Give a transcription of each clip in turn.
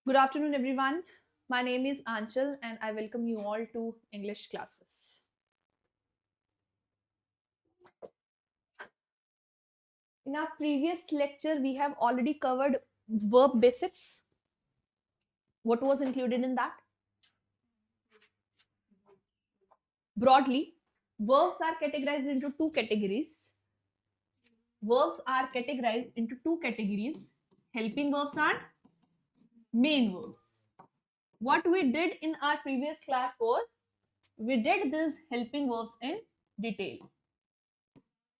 Good afternoon, everyone. My name is Anchal, and I welcome you all to English classes. In our previous lecture, we have already covered verb basics. What was included in that? Broadly, verbs are categorized into two categories. Verbs are categorized into two categories: helping verbs and main verbs. What we did in our previous class was we did these helping verbs in detail.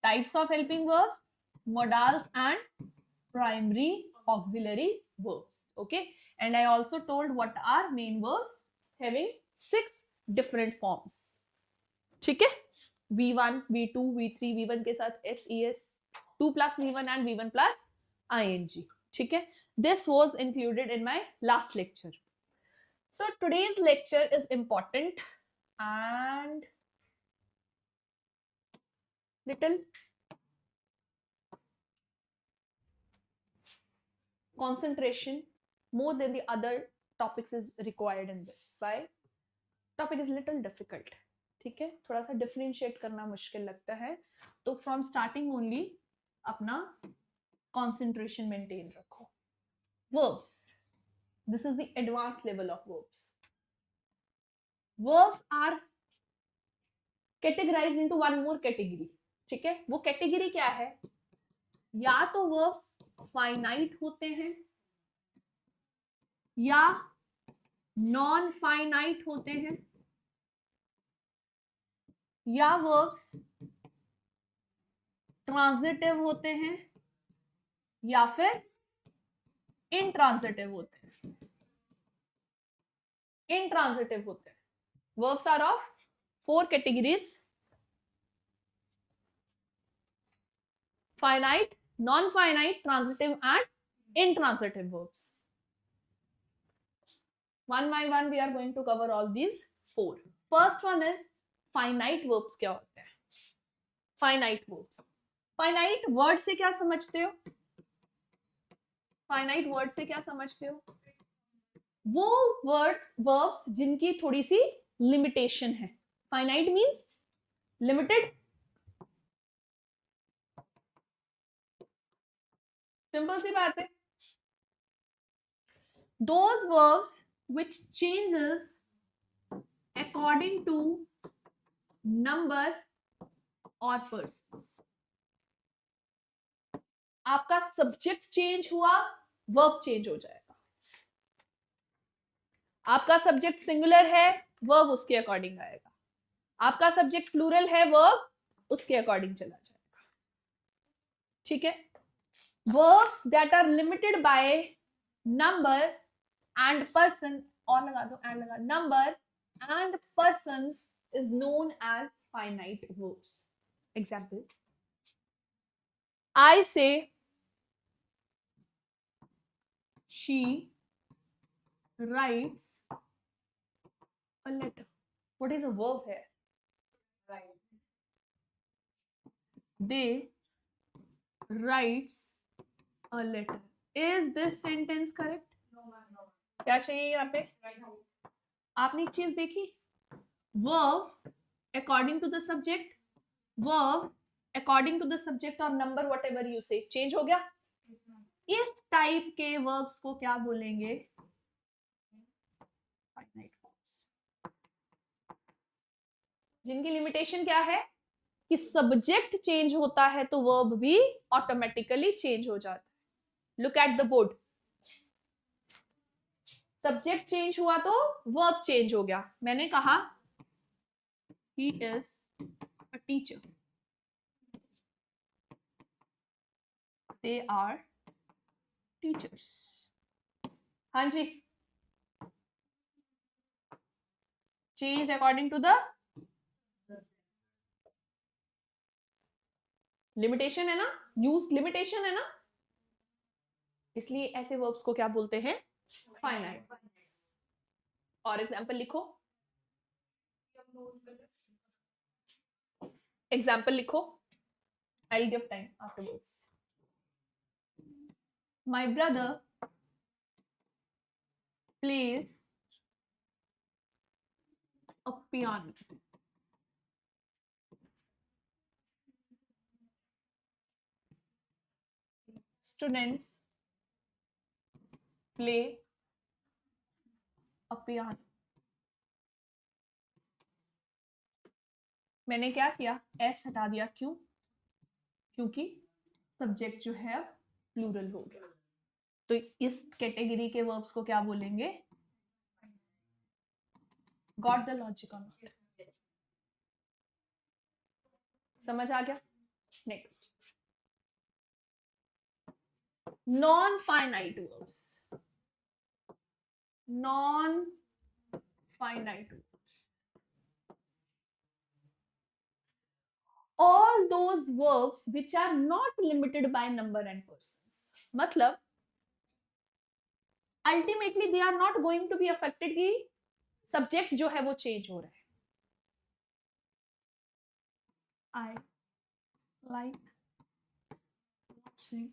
Types of helping verbs, modals, and primary auxiliary verbs. Okay, and I also told what are main verbs having 6 different forms. ठीक है, V1, V2, V3, V1 के साथ SES, 2 plus V1 and V1 plus ING. ठीक है, this was included in my last lecture. So today's lecture is important and little concentration more than the other topics is required in this. Why? Topic is little difficult. ठीक है, थोड़ा सा differentiate करना मुश्किल लगता है, तो फ्रॉम स्टार्टिंग ओनली अपना कंसंट्रेशन मेंटेन रखो. Verbs. This is the advanced level of verbs. Verbs are categorized into one more category. ठीक है, वो कैटेगरी क्या है? या तो verbs फाइनाइट होते हैं या नॉन फाइनाइट होते हैं या वर्ब्स ट्रांजिटिव होते हैं या फिर इंट्रांजिटिव होते हैं. इंट्रांजिटिव होते हैं. Verbs are of 4 categories: finite, non-finite, transitive and intransitive verbs. One by one we are going to cover all these 4. First one is finite verbs. क्या होते हैं finite verbs? finite word से क्या समझते हो? finite word से क्या समझते हो? वो words verbs जिनकी थोड़ी सी limitation है. finite means limited. सिंपल सी बात है. those verbs which changes according to number or persons. आपका सब्जेक्ट चेंज हुआ, वर्ब चेंज हो जाएगा. आपका सब्जेक्ट सिंगुलर है, वर्ब उसके अकॉर्डिंग आएगा. आपका सब्जेक्ट प्लूरल है, वर्ब उसके अकॉर्डिंग चला जाएगा. ठीक है. verbs that are limited by number and person, और लगा दो and लगा, number and persons is known as finite verbs. Example: I say she writes a letter. What is a verb here? Right. They writes a letter. Is this sentence correct? No, ma'am. No. क्या चाहिए यहाँ पे? Right. आपने एक चीज देखी, verb according to the subject, verb according to the subject or number whatever you say change हो गया. इस टाइप के verbs को क्या बोलेंगे? finite verbs. जिनकी लिमिटेशन क्या है कि सब्जेक्ट चेंज होता है तो वर्ब भी ऑटोमेटिकली चेंज हो जाता है. Look at the board. Subject change हुआ तो वर्ब चेंज हो गया. मैंने कहा he is a teacher, they are teachers. हाँ जी, change according to the limitation है ना, यूज लिमिटेशन है ना, इसलिए ऐसे वर्ब्स को क्या बोलते हैं? फाइनाइट. और एग्जांपल लिखो. एग्जाम्पल लिखो. I'll give time afterwards. My brother plays a piano. Students play a piano. मैंने क्या किया, एस हटा दिया, क्यों? क्योंकि सब्जेक्ट जो है प्लूरल हो गया। तो इस कैटेगरी के वर्ब्स को क्या बोलेंगे? Got the logic on not? समझ आ गया? Next, non finite verbs. Non finite verbs, all those verbs which are not limited by number and persons. मतलब ultimately they are not going to be affected कि subject जो है वो change हो रहा है. I like watching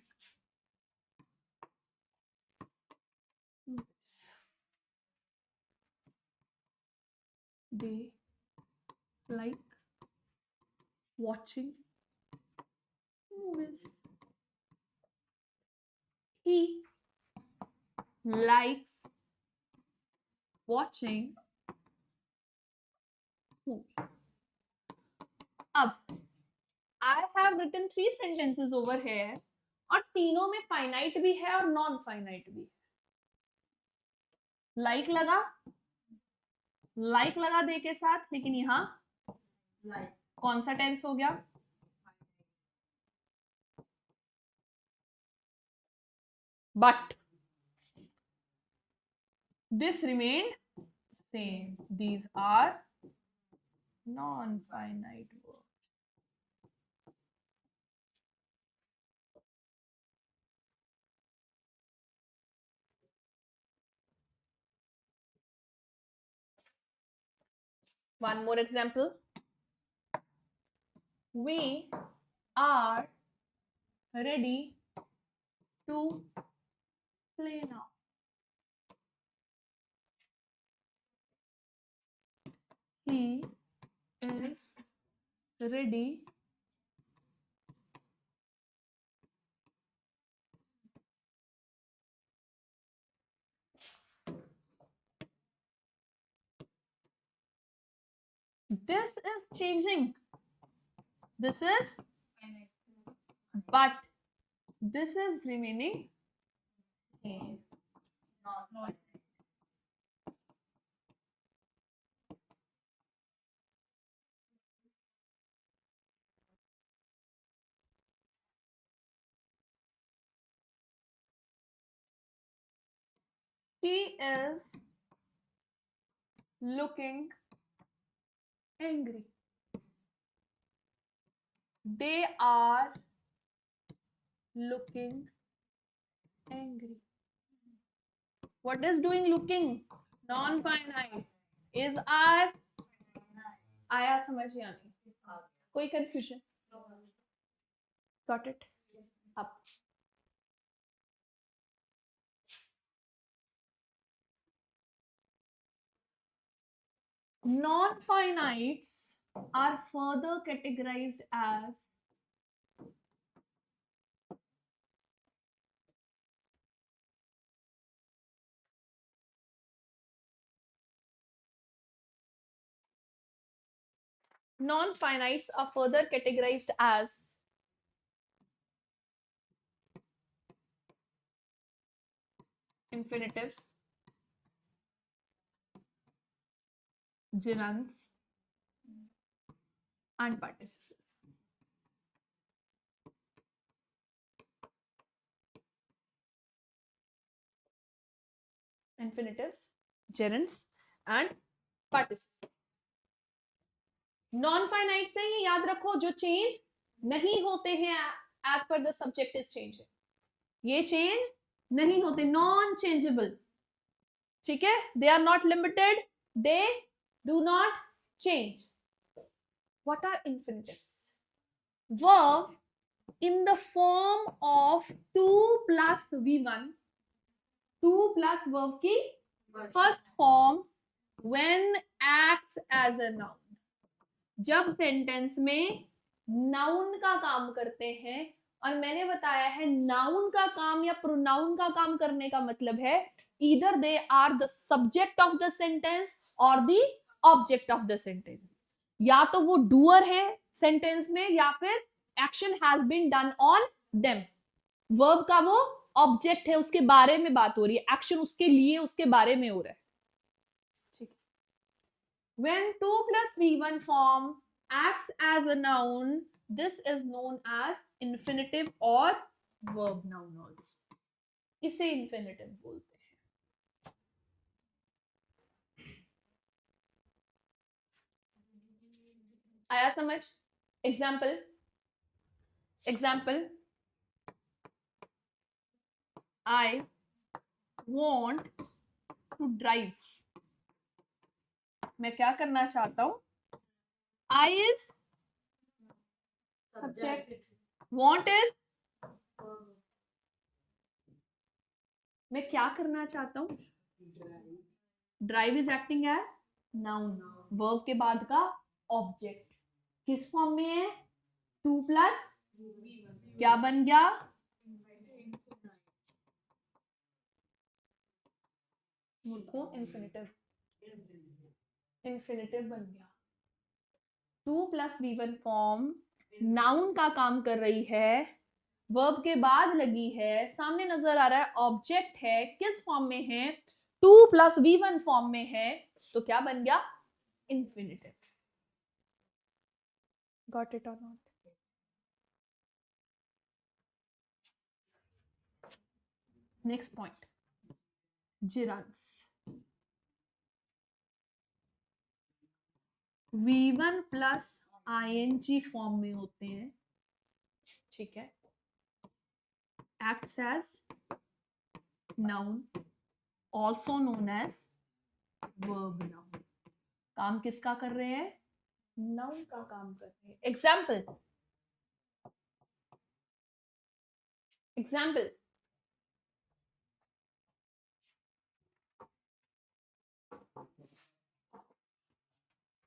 movies. They like watching movies. He likes watching movies. अब I have written 3 sentences over here और तीनों में फाइनाइट भी है और नॉन फाइनाइट भी है. लाइक लगा दे के साथ, लेकिन यहां कौन सा टेंस हो गया? But this remained same. These are non-finite verbs. One more example. We are ready to play now. He is ready this is changing. This is, but this is remaining same. He is looking angry. They are looking angry. What is doing looking? Non-finite. Is are आया समझ या नहीं? कोई confusion? Got it? Up. Non-finites are further categorized as infinitives, gerunds, and participles. Infinitives, gerunds, and participles. Non-finite से ही याद रखो जो change नहीं होते हैं as per the subject is changing. ये चेंज नहीं होते, नॉन चेंजेबल. ठीक है? They are not limited. They do not change. What are infinitives? Verb in the form of 2 plus V1, 2 plus verb की first form when acts as a noun, जब sentence में noun का काम करते हैं। और मैंने बताया है नाउन का काम या प्रोनाउन का काम करने का मतलब है either they are the subject of the sentence और the object of the sentence, या तो वो डूअर है सेंटेंस में या फिर action has been done on them. Verb का वो ऑब्जेक्ट है, उसके बारे में बात हो रही है, एक्शन उसके लिए उसके बारे में हो रहा है। ठीक है। When 2 plus V1 form acts as a noun, this is known as infinitive or verb noun also. इसे infinitive बोलते हैं। आया समझ? Example, example, I want to drive. मैं क्या करना चाहता हूं? I is subject, want is, मैं क्या करना चाहता हूं? Drive is acting as noun, verb के बाद का ऑब्जेक्ट किस फॉर्म में है? 2 प्लस क्या बन गया? मूर्खों, इन्फिनिटिव, इन्फिनिटिव बन गया। 2 प्लस V1 फॉर्म नाउन का काम कर रही है, वर्ब के बाद लगी है, सामने नजर आ रहा है ऑब्जेक्ट है, किस फॉर्म में है? 2 प्लस V1 फॉर्म में है, तो क्या बन गया? इन्फिनिटिव। गॉट इट और not? Next point, gerunds. V1 plus ING form में होते हैं, ठीक है, acts as noun, also known as verb noun। काम किसका कर रहे हैं? नाउन का काम कर रहे हैं। Example, example,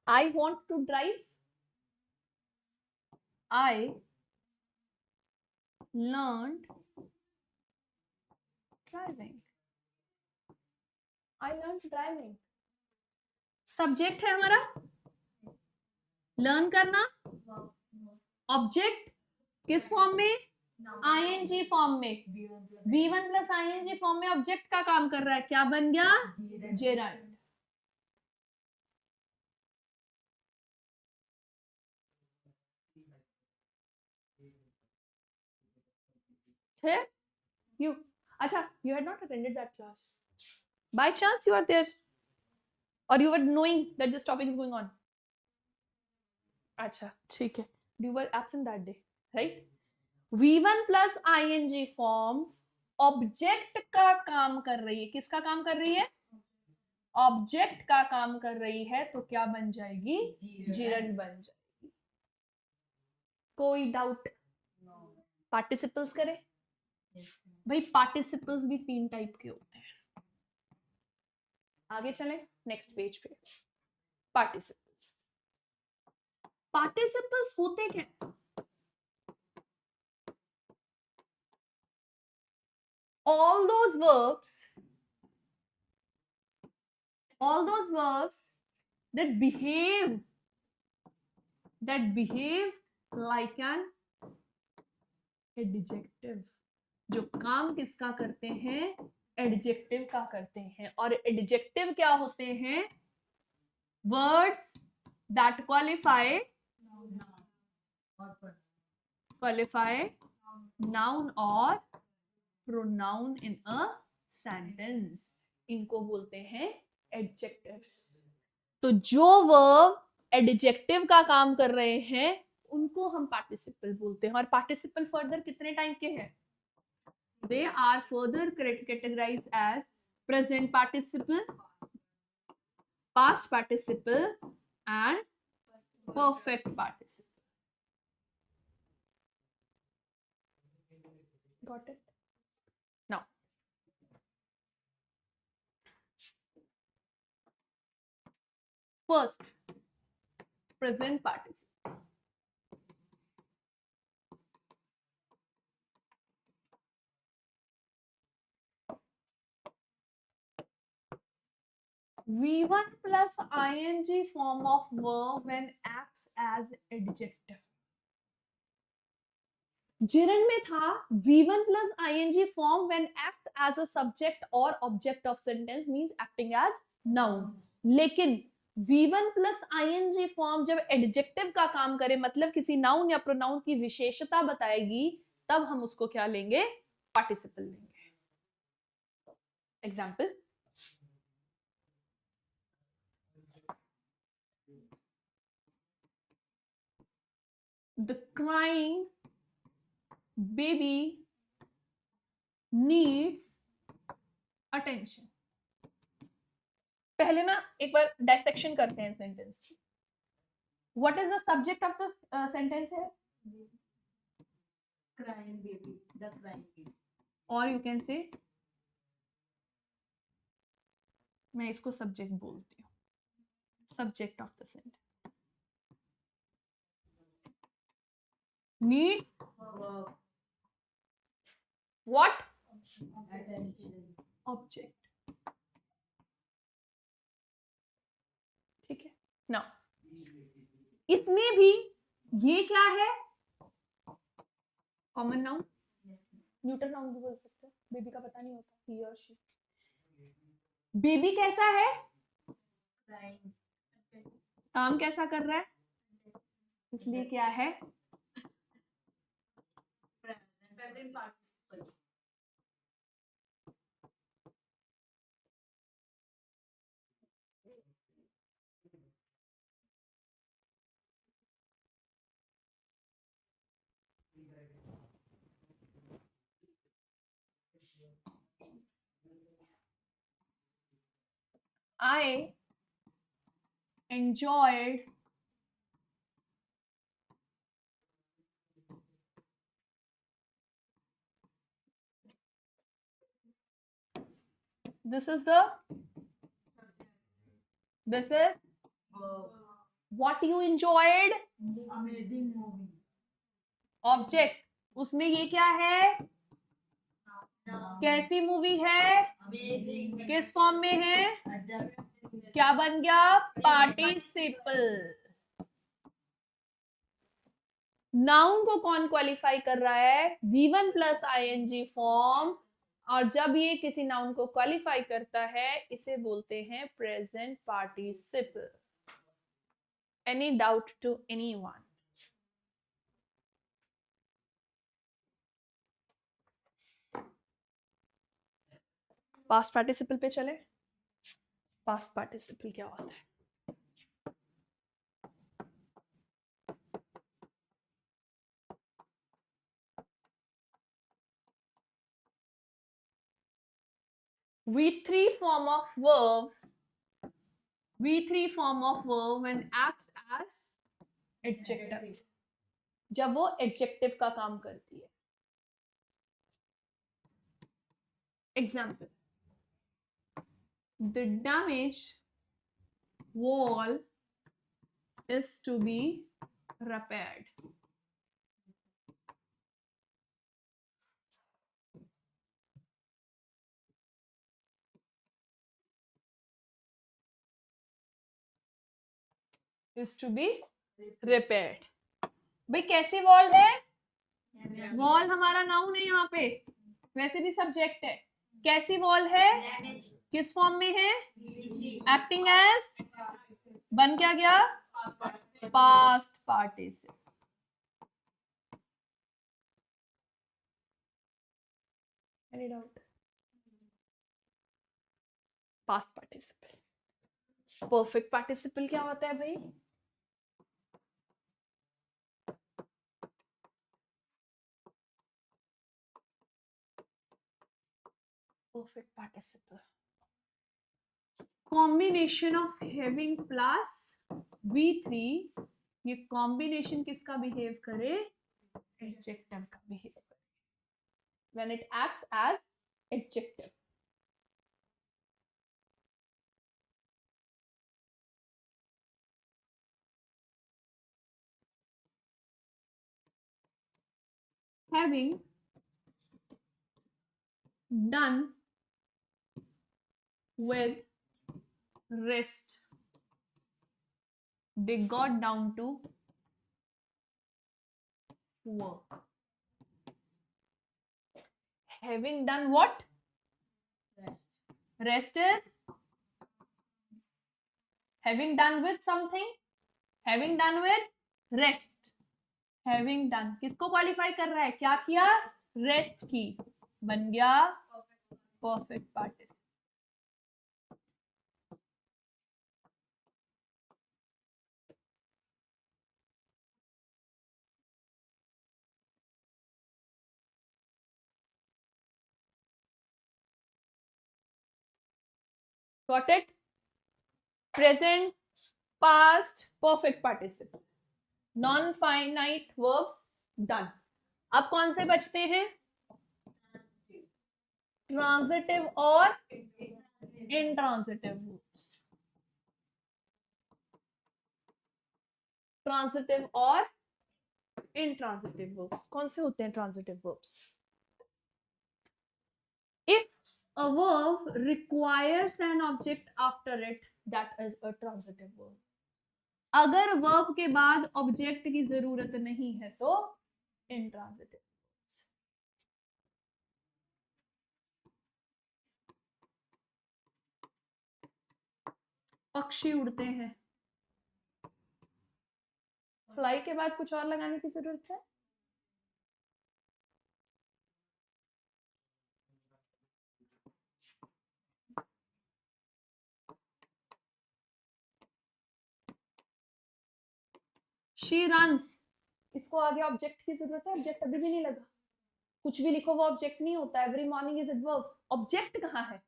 I want to drive, I learned driving, I learned driving। Subject है हमारा लर्न करना, ऑब्जेक्ट किस फॉर्म में? ING फॉर्म में। V1 प्लस ING फॉर्म में ऑब्जेक्ट का काम कर रहा है, क्या बन गया? जेरंड। है you, अच्छा, you had not attended that class by chance, you are there or you were knowing that this topic is going on? अच्छा ठीक है, you were absent that day, right? V1 plus ING form object का काम कर रही है, किसका काम कर रही है? ऑब्जेक्ट का काम कर रही है, तो क्या बन जाएगी? जिरंड बन जाएगी। कोई डाउट? पार्टिसिपल्स करें भाई, पार्टिसिपल्स भी 3 टाइप के होते हैं। आगे चलें नेक्स्ट पेज पे। पार्टिसिपल्स, पार्टिसिपल्स होते क्या? all those verbs all those verbs that behave like an adjective, जो काम किसका करते हैं? एडजेक्टिव का करते हैं। और एडजेक्टिव क्या होते हैं? वर्ड्स दैट क्वालिफाई नाउन और प्रोनाउन इन अ सेंटेंस, इनको बोलते हैं एडजेक्टिव्स। तो जो वर्ब एडजेक्टिव का काम कर रहे हैं उनको हम पार्टिसिपल बोलते हैं। और पार्टिसिपल फर्दर कितने टाइप के हैं? They are further categorized as present participle, past participle and perfect participle. Got it? Now, first present participle, V1 plus ing form of verb when acts as adjective. जिरन में था V1 plus ing form when acts as a subject or object of sentence means acting as noun. लेकिन V1 plus ing form जब adjective का काम करे, मतलब किसी noun या प्रोनाउन की विशेषता बताएगी, तब हम उसको क्या लेंगे? पार्टिसिपल लेंगे. Example, the crying baby needs attention. पहले ना एक बार डायसेक्शन करते हैं सेंटेंस की. What is the subject of the sentence है? crying baby, the crying baby. और यू कैन से, मैं इसको सब्जेक्ट बोलती हूँ, subject of the sentence. Needs what? Attention. Object. ठीक है ना. इसमें भी ये क्या है? कॉमन नाउन, न्यूट्रल नाउन भी बोल सकते हो. बेबी का पता नहीं होता, ही और शी. बेबी कैसा है? Crying. काम कैसा कर रहा है? इसलिए क्या है? Present participle. I enjoyed this is what you enjoyed. Amazing movie. Object, उसमें ये क्या है? कैसी मूवी है? Amazing. किस फॉर्म में है? Adjective. क्या बन गया? पार्टिसिपल. नाउन को कौन क्वालिफाई कर रहा है? V1 plus ing form. और जब ये किसी नाउन को क्वालिफाई करता है, इसे बोलते हैं present participle. Any doubt to anyone? Past participle पे चले. पास्ट पार्टिसिपल क्या होता है? V3 form of verb, V3 form of verb when acts as adjective, जब वो adjective का काम करती है. Example, the damaged wall is to be repaired. Is to be repaired. भाई कैसी वॉल है? वॉल हमारा नाउन है यहाँ पे, वैसे भी सब्जेक्ट है. कैसी वॉल है? किस फॉर्म में है? एक्टिंग एज, बन क्या गया? Past participle. Any doubt? Past participle. Perfect participle क्या होता है भाई? Perfect participle combination of having plus V3. ये कॉम्बिनेशन किसका बिहेव करे? एडजेक्टिव का बिहेव करे. When it acts as adjective. having done with rest, they got down to work. Having done what? Rest is having done with something, having done with rest. Having done किसको qualify कर रहा है? क्या किया? Rest की, बन गया perfect participle. Got it? Present, past, perfect participle. Non-finite verbs done. अब कौन से बचते हैं? ट्रांजिटिव और intransitive verbs. ट्रांजिटिव और intransitive verbs. कौन से होते हैं transitive verbs? If a verb requires an object after it, that is a transitive verb. अगर verb के बाद object की जरूरत नहीं है तो intransitive. पक्षी उड़ते हैं. फ्लाई के बाद कुछ और लगाने की जरूरत है? She runs. इसको आगे ऑब्जेक्ट की जरूरत है? ऑब्जेक्ट अभी भी नहीं लगा. कुछ भी लिखो वो ऑब्जेक्ट नहीं होता. Every morning is adverb. Object कहाँ है?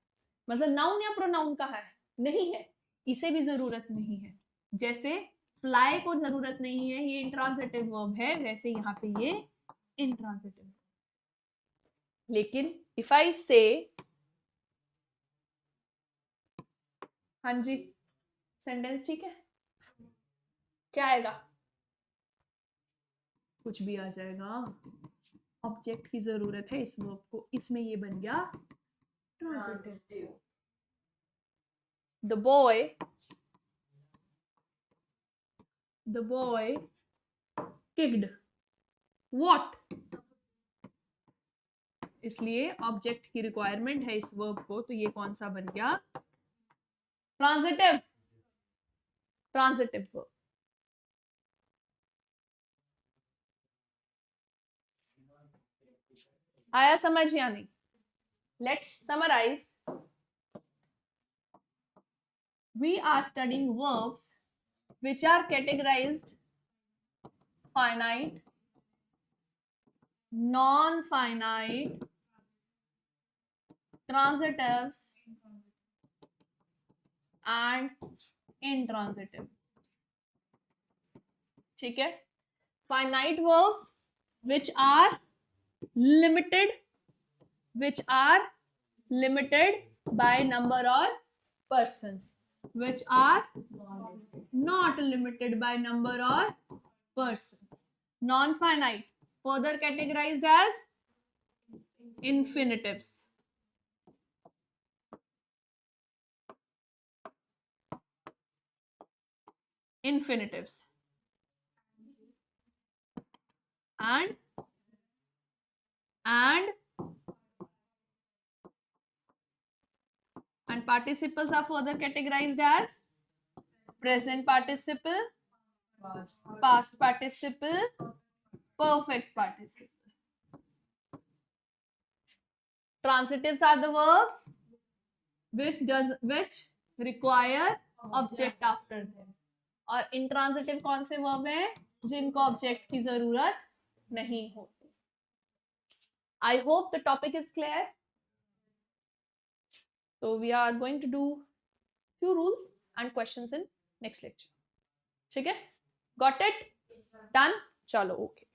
मतलब नाउन या प्रोनाउन कहाँ है? नहीं है. इसे भी जरूरत नहीं है. जैसे फ्लाई को जरूरत नहीं है, ये इंट्रांजिटिव वर्ब है, वैसे यहाँ पे ये इंट्रांजिटिव. लेकिन इफ आई से, हाँ जी, सेंटेंस ठीक है, क्या आएगा? कुछ भी आ जाएगा. ऑब्जेक्ट की जरूरत है इस वर्ब को, इसमें ये बन गया transitive. The boy kicked what? इसलिए ऑब्जेक्ट की रिक्वायरमेंट है इस वर्ब को, तो ये कौन सा बन गया? ट्रांजिटिव. Transitive verb. आया समझ या नहीं? Let's summarise. We are studying verbs which are categorized finite, non-finite, transitives and intransitive. ठीक है? Finite verbs which are limited by number or persons, which are not limited by number or persons. Non-finite, further categorized as infinitives. Infinitives. And participles are further categorized as present participle, past participle, perfect participle. Transitives are the verbs which require object after them. और intransitive कौन से verb हैं? जिनको object की जरूरत नहीं होती. I hope the topic is clear. So we are going to do few rules and questions in next lecture. ठीक है? Got it? Done? चलो, okay.